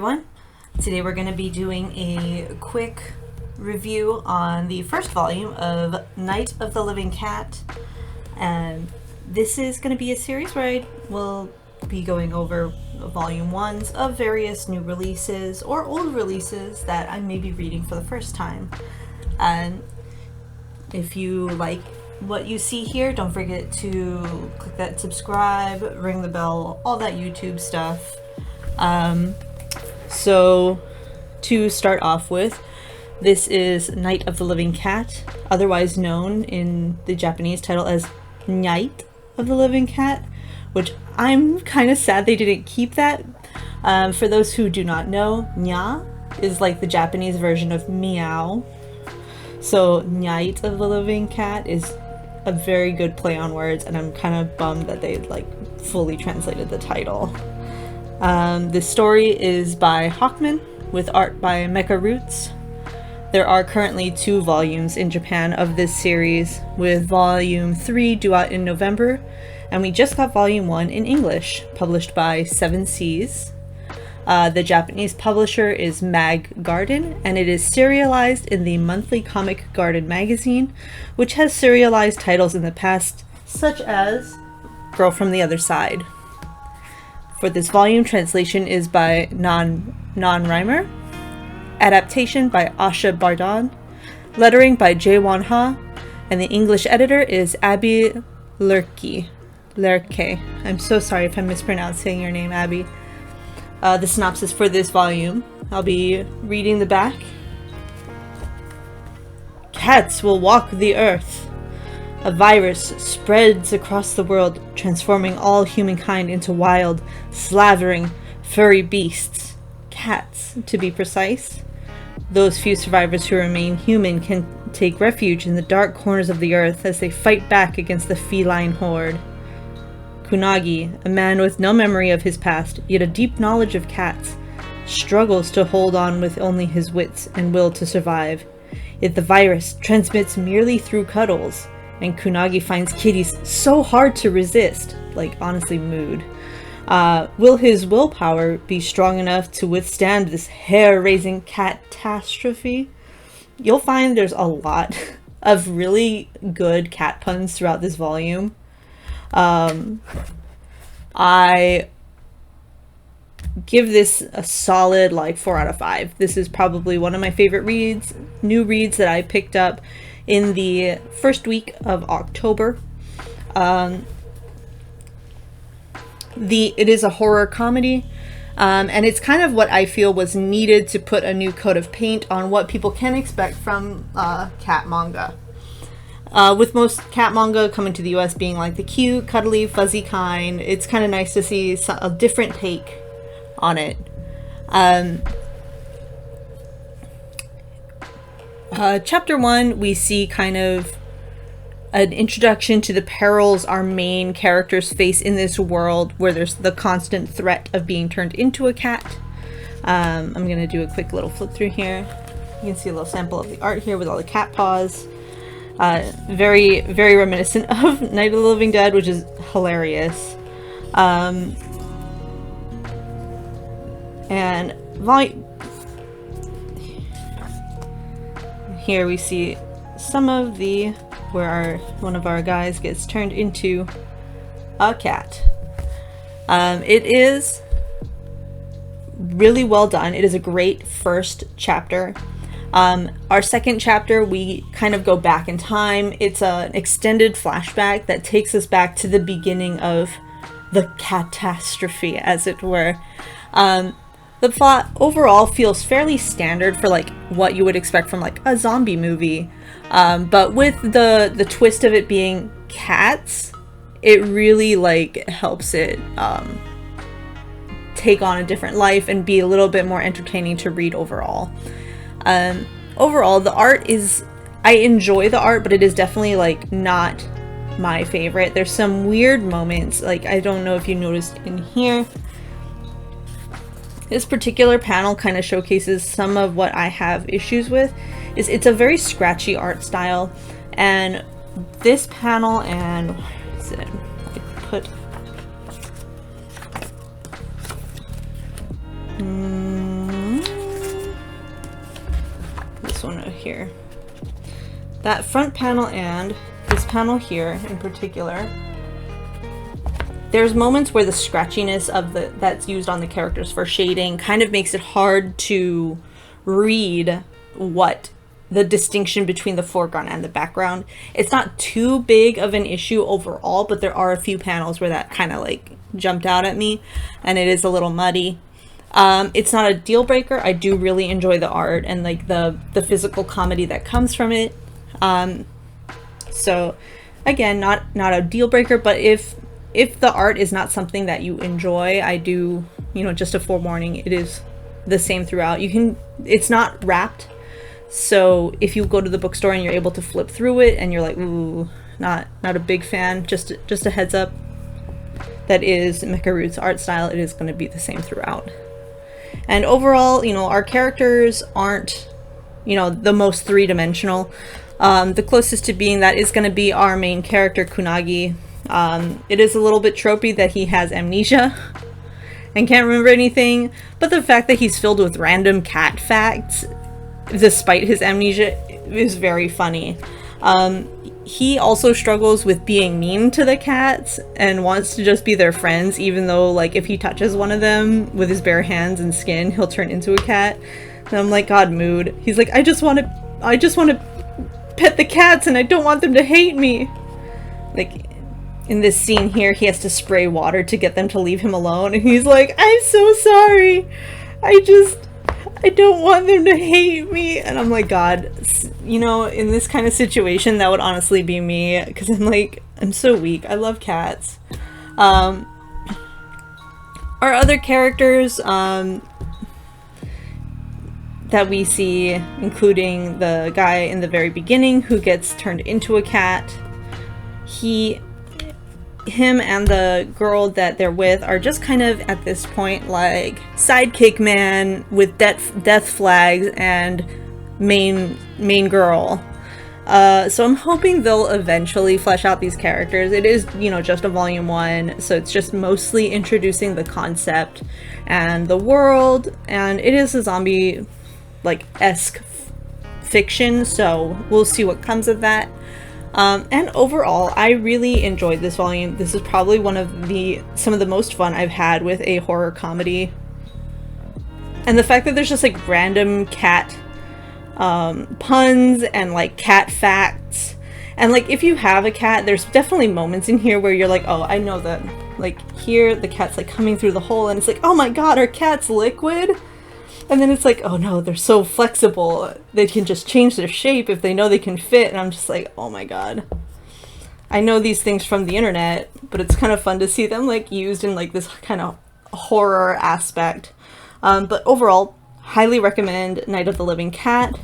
everyone. Today we're going to be doing a quick review on the first volume of Night of the Living Cat. And this is going to be a series where I will be going over volume ones of various new releases or old releases that I may be reading for the first time. And if you like what you see here, don't forget to click that subscribe, ring the bell, all that YouTube stuff. So to start off with, this is Night of the Living Cat, otherwise known in the Japanese title as Night of the Living Cat, which I'm kind of sad they didn't keep that. For those who do not know, nya is like the Japanese version of meow. So Night of the Living Cat is a very good play on words, and I'm kind of bummed that they fully translated the title. The story is by Hawkman with art by Mecha-Roots. There are currently 2 volumes in Japan of this series, with volume 3 due out in November, and we just got volume 1 in English, published by 7 Seas. The Japanese publisher is Mag Garden, and it is serialized in the monthly Comic Garden magazine, which has serialized titles in the past, such as Girl from the Other Side. For this volume, translation is by Non-Rhymer, adaptation by Asha Bardon, lettering by Jaewon Ha, and the English editor is Abby Lerke. I'm so sorry if I'm mispronouncing your name, Abby. The synopsis for this volume, I'll be reading the back. Cats will walk the earth. A virus spreads across the world, transforming all humankind into wild, slavering, furry beasts. Cats, to be precise. Those few survivors who remain human can take refuge in the dark corners of the earth as they fight back against the feline horde. Kunagi, a man with no memory of his past, yet a deep knowledge of cats, struggles to hold on with only his wits and will to survive. Yet the virus transmits merely through cuddles, and Kunagi finds kitties so hard to resist, honestly mood. Will his willpower be strong enough to withstand this hair-raising catastrophe? You'll find there's a lot of really good cat puns throughout this volume. I give this a solid 4 out of 5. This is probably one of my favorite new reads that I picked up in the first week of October. It is a horror comedy, and it's kind of what I feel was needed to put a new coat of paint on what people can expect from cat manga. With most cat manga coming to the US being the cute, cuddly, fuzzy kind, it's kind of nice to see a different take on it. Chapter 1, we see kind of an introduction to the perils our main characters face in this world where there's the constant threat of being turned into a cat. I'm going to do a quick little flip through here. You can see a little sample of the art here with all the cat paws. Very, very reminiscent of Night of the Living Dead, which is hilarious. And here we see some of where one of our guys gets turned into a cat. It is really well done. It is a great first chapter. Our second chapter, we kind of go back in time. It's an extended flashback that takes us back to the beginning of the catastrophe, as it were. The plot overall feels fairly standard for what you would expect from a zombie movie. But with the twist of it being cats, it really helps it take on a different life and be a little bit more entertaining to read overall. Overall, the art I enjoy the art, but it is definitely not my favorite. There's some weird moments, I don't know if you noticed in here. This particular panel kind of showcases some of what I have issues with. It's a very scratchy art style, and this panel, and where is it? I put here. That front panel and this panel here in particular, there's moments where the scratchiness of that's used on the characters for shading kind of makes it hard to read what the distinction between the foreground and the background. It's not too big of an issue overall, but there are a few panels where that kind of like jumped out at me, and it is a little muddy. It's not a deal breaker. I do really enjoy the art and like the physical comedy that comes from it. So again, not a deal breaker, but if the art is not something that you enjoy, I do, you know, just a forewarning, it is the same throughout. It's not wrapped, so if you go to the bookstore and you're able to flip through it and you're like, ooh, not a big fan, just a heads up, that is Mecha-Roots art style. It is going to be the same throughout. And overall, you know, our characters aren't, you know, the most three-dimensional. The closest to being that is going to be our main character, Kunagi. It is a little bit tropey that he has amnesia and can't remember anything, but the fact that he's filled with random cat facts despite his amnesia is very funny. He also struggles with being mean to the cats and wants to just be their friends, even though like if he touches one of them with his bare hands and skin, he'll turn into a cat. And I'm like, God, mood. He's like, I just want to pet the cats and I don't want them to hate me. Like in this scene here, he has to spray water to get them to leave him alone, and he's like, I'm so sorry. I don't want them to hate me. And I'm like, God, you know, in this kind of situation, that would honestly be me, because I'm like, I'm so weak. I love cats. Our other characters that we see, including the guy in the very beginning who gets turned into a cat, him and the girl that they're with are just kind of at this point like sidekick man with death flags and main girl. So I'm hoping they'll eventually flesh out these characters. It is, you know, just a volume 1, so it's just mostly introducing the concept and the world, and it is a zombie like esque fiction, so we'll see what comes of that. And overall, I really enjoyed this volume. This is probably some of the most fun I've had with a horror comedy. And the fact that there's just like random cat puns and like cat facts. And like if you have a cat, there's definitely moments in here where you're like, oh, I know that. Like here, the cat's like coming through the hole and it's like, oh my God, our cat's liquid? And then it's like, oh no, they're so flexible. They can just change their shape if they know they can fit. And I'm just like, oh my God. I know these things from the internet, but it's kind of fun to see them like used in like this kind of horror aspect. But overall, highly recommend Night of the Living Cat.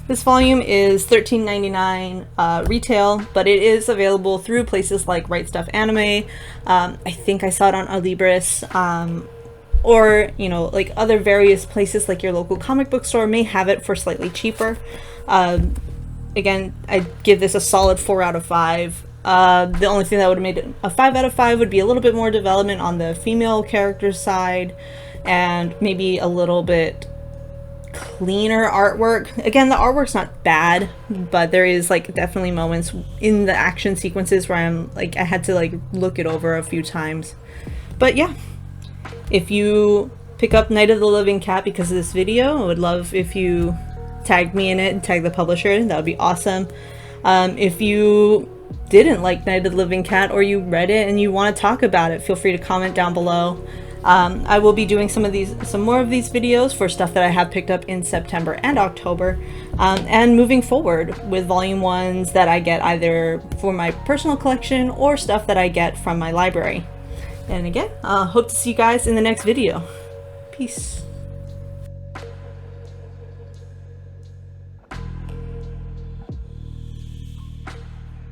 This volume is $13.99 retail, but it is available through places like Right Stuff Anime. I think I saw it on Alibris. Or, you know, like other various places like your local comic book store may have it for slightly cheaper. Again, I give this a solid 4 out of 5. The only thing that would have made it a 5 out of 5 would be a little bit more development on the female character side and maybe a little bit cleaner artwork. Again, the artwork's not bad, but there is like definitely moments in the action sequences where I'm like, I had to like look it over a few times. But yeah. If you pick up Night of the Living Cat because of this video, I would love if you tagged me in it and tag the publisher. That would be awesome. If you didn't like Night of the Living Cat or you read it and you want to talk about it, feel free to comment down below. I will be doing some more of these videos for stuff that I have picked up in September and October, and moving forward with volume 1s that I get either for my personal collection or stuff that I get from my library. And again, hope to see you guys in the next video. Peace.